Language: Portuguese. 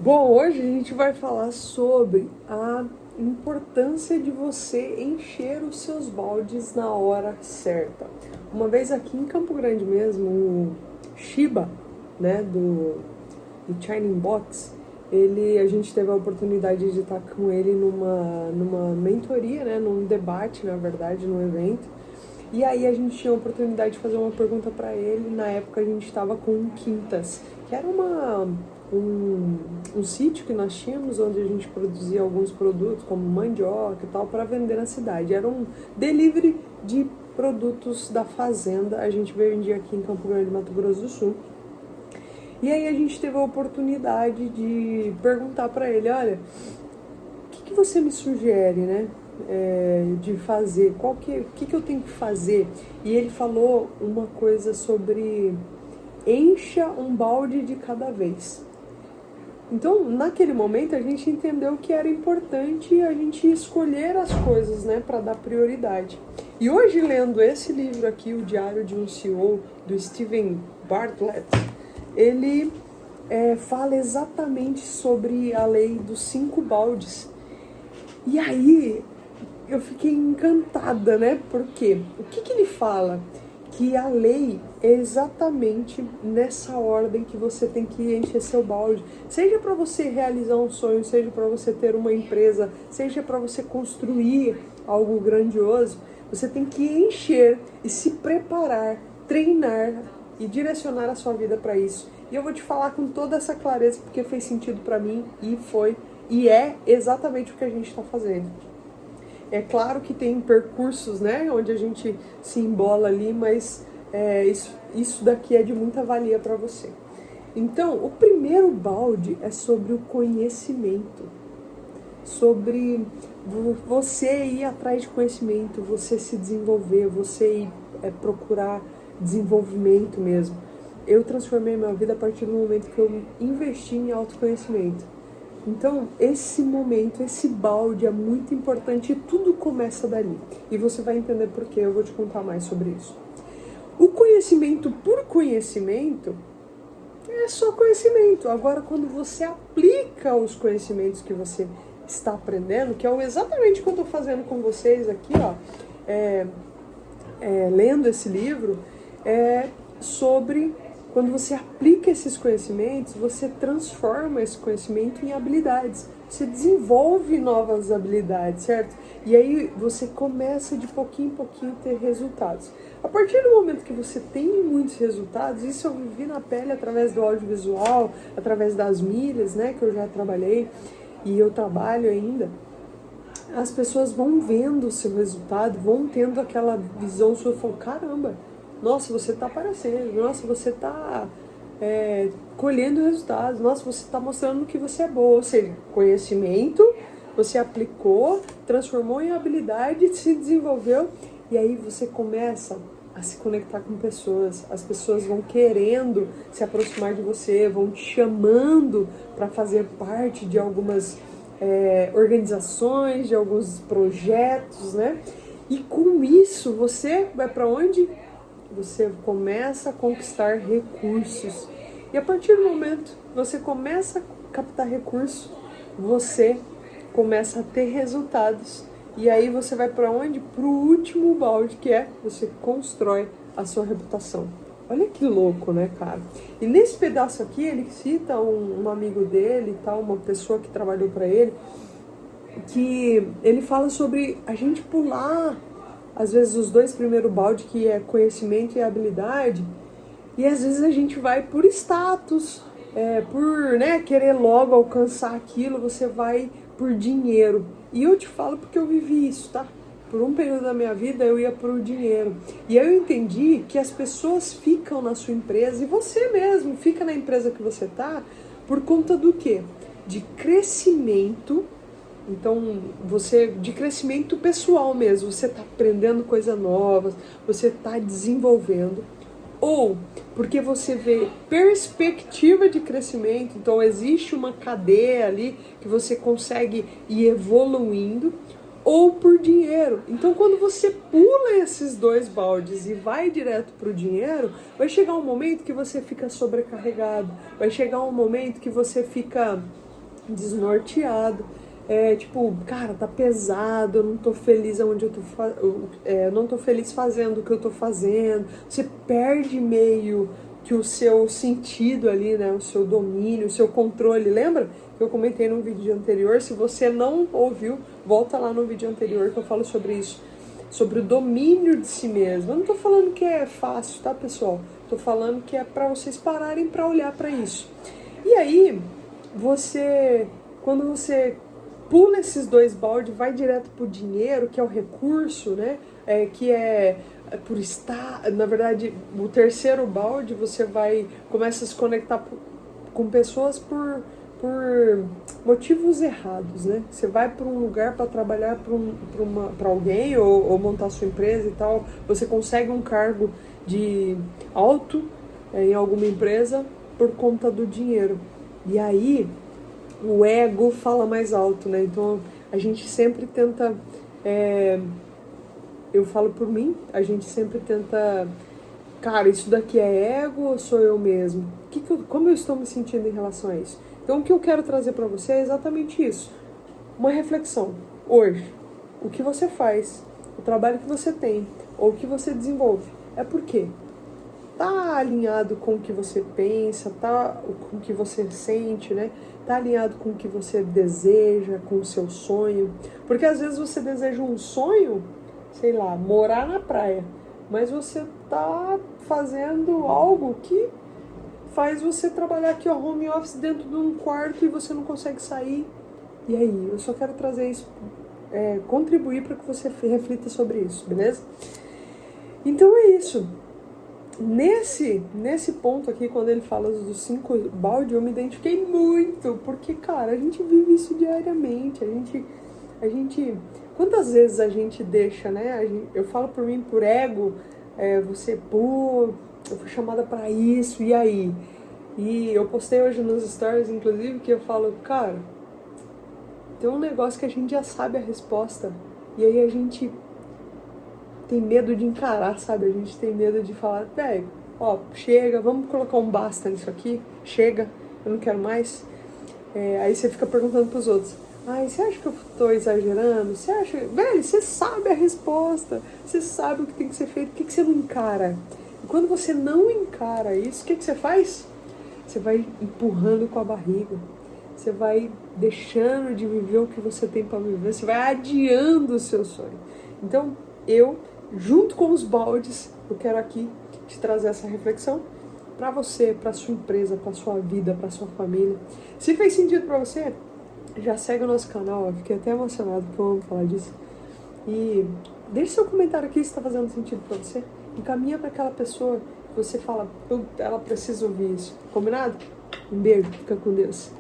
Bom, hoje a gente vai falar sobre a importância de você encher os seus baldes na hora certa. Uma vez aqui em Campo Grande mesmo, o Shiba, né, do Shining Box, a gente teve a oportunidade de estar com ele numa mentoria, né, num debate, na verdade, num evento. E aí a gente tinha a oportunidade de fazer uma pergunta para ele. Na época a gente estava com o Quintas, que era um sítio que nós tínhamos onde a gente produzia alguns produtos, como mandioca e tal, para vender na cidade. Era um delivery de produtos da fazenda. A gente vendia aqui em Campo Grande, Mato Grosso do Sul. E aí a gente teve a oportunidade de perguntar para ele, olha, o que você me sugere, né? De fazer, o que eu tenho que fazer? E ele falou uma coisa sobre encha um balde de cada vez. Então, naquele momento, a gente entendeu que era importante a gente escolher as coisas, né, para dar prioridade. E hoje, lendo esse livro aqui, O Diário de um CEO, do Steven Bartlett, ele fala exatamente sobre a lei dos 5 baldes. E aí, eu fiquei encantada, né? Porque o que ele fala? Que a lei é exatamente nessa ordem que você tem que encher seu balde. Seja para você realizar um sonho, seja para você ter uma empresa, seja para você construir algo grandioso, você tem que encher e se preparar, treinar e direcionar a sua vida para isso. E eu vou te falar com toda essa clareza porque fez sentido para mim e é exatamente o que a gente está fazendo. É claro que tem percursos, né, onde a gente se embola ali, mas isso daqui é de muita valia para você. Então, o primeiro balde é sobre o conhecimento, sobre você ir atrás de conhecimento, você se desenvolver, você ir procurar desenvolvimento mesmo. Eu transformei minha vida a partir do momento que eu investi em autoconhecimento. Então, esse momento, esse balde é muito importante e tudo começa dali. E você vai entender por quê, eu vou te contar mais sobre isso. O conhecimento por conhecimento é só conhecimento. Agora, quando você aplica os conhecimentos que você está aprendendo, que é exatamente o que eu estou fazendo com vocês aqui, ó, lendo esse livro, sobre... Quando você aplica esses conhecimentos, você transforma esse conhecimento em habilidades. Você desenvolve novas habilidades, certo? E aí você começa de pouquinho em pouquinho a ter resultados. A partir do momento que você tem muitos resultados, isso eu vivi na pele através do audiovisual, através das mídias, né, que eu já trabalhei e eu trabalho ainda. As pessoas vão vendo o seu resultado, vão tendo aquela visão sua e falam, caramba, nossa, você está aparecendo, nossa, você está colhendo resultados, nossa, você está mostrando que você é boa. Ou seja, conhecimento, você aplicou, transformou em habilidade, se desenvolveu, e aí você começa a se conectar com pessoas. As pessoas vão querendo se aproximar de você, vão te chamando para fazer parte de algumas organizações, de alguns projetos, né? E com isso, você vai para onde? Você começa a conquistar recursos. E a partir do momento que você começa a captar recursos, você começa a ter resultados. E aí você vai para onde? Para o último balde, que é você constrói a sua reputação. Olha que louco, né, cara? E nesse pedaço aqui, ele cita um amigo dele, tal, uma pessoa que trabalhou para ele, que ele fala sobre a gente pular às vezes os 2 primeiros baldes, que é conhecimento e habilidade, e às vezes a gente vai por status, por querer logo alcançar aquilo, você vai por dinheiro. E eu te falo porque eu vivi isso, tá? Por um período da minha vida eu ia por dinheiro. E eu entendi que as pessoas ficam na sua empresa, e você mesmo fica na empresa que você tá, por conta do quê? De crescimento. Então, de crescimento pessoal mesmo, você está aprendendo coisas novas, você está desenvolvendo, ou porque você vê perspectiva de crescimento, então existe uma cadeia ali que você consegue ir evoluindo, ou por dinheiro. Então, quando você pula esses 2 baldes e vai direto para o dinheiro, vai chegar um momento que você fica sobrecarregado, vai chegar um momento que você fica desnorteado. Tipo, cara, tá pesado, eu não tô feliz aonde eu não tô feliz fazendo o que eu tô fazendo. Você perde meio que o seu sentido ali, né? O seu domínio, o seu controle. Lembra que eu comentei no vídeo anterior? Se você não ouviu, volta lá no vídeo anterior que eu falo sobre isso. Sobre o domínio de si mesmo. Eu não tô falando que é fácil, tá, pessoal? Tô falando que é pra vocês pararem pra olhar pra isso. E aí, quando você pula esses dois baldes, vai direto pro dinheiro, que é o recurso, né? Que é por estar, na verdade, o terceiro balde você começa a se conectar com pessoas por motivos errados, né? Você vai para um lugar para trabalhar para alguém ou montar sua empresa e tal, você consegue um cargo de alto em alguma empresa por conta do dinheiro. E aí o ego fala mais alto, né? Então a gente sempre tenta, eu falo por mim, a gente sempre tenta, cara, isso daqui é ego ou sou eu mesmo? Como eu estou me sentindo em relação a isso? Então o que eu quero trazer para você é exatamente isso. Uma reflexão. Hoje, o que você faz, o trabalho que você tem, ou o que você desenvolve, é por quê? Tá alinhado com o que você pensa, tá com o que você sente, né? Tá alinhado com o que você deseja, com o seu sonho. Porque às vezes você deseja um sonho, sei lá, morar na praia, mas você tá fazendo algo que faz você trabalhar aqui, ó, home office dentro de um quarto e você não consegue sair. E aí, eu só quero trazer isso, contribuir para que você reflita sobre isso, beleza? Então é isso. Nesse ponto aqui, quando ele fala dos 5 baldes, eu me identifiquei muito, porque, cara, a gente vive isso diariamente, a gente quantas vezes a gente deixa, né, eu falo por mim, por ego, eu fui chamada pra isso, e aí? E eu postei hoje nos stories, inclusive, que eu falo, cara, tem um negócio que a gente já sabe a resposta, e aí a gente tem medo de encarar, sabe? A gente tem medo de falar, velho, ó, chega, vamos colocar um basta nisso aqui, chega, eu não quero mais. Aí você fica perguntando pros outros, ai, você acha que eu tô exagerando? Você acha... Velho, você sabe a resposta, você sabe o que tem que ser feito, por que você não encara? E quando você não encara isso, o que você faz? Você vai empurrando com a barriga, você vai deixando de viver o que você tem para viver, você vai adiando o seu sonho. Então, junto com os baldes, eu quero aqui te trazer essa reflexão para você, para sua empresa, para sua vida, para sua família. Se fez sentido para você, já segue o nosso canal, eu fiquei até emocionado porque eu amo falar disso. E deixe seu comentário aqui se está fazendo sentido para você. Encaminha para aquela pessoa que você fala, ela precisa ouvir isso. Combinado? Um beijo, fica com Deus.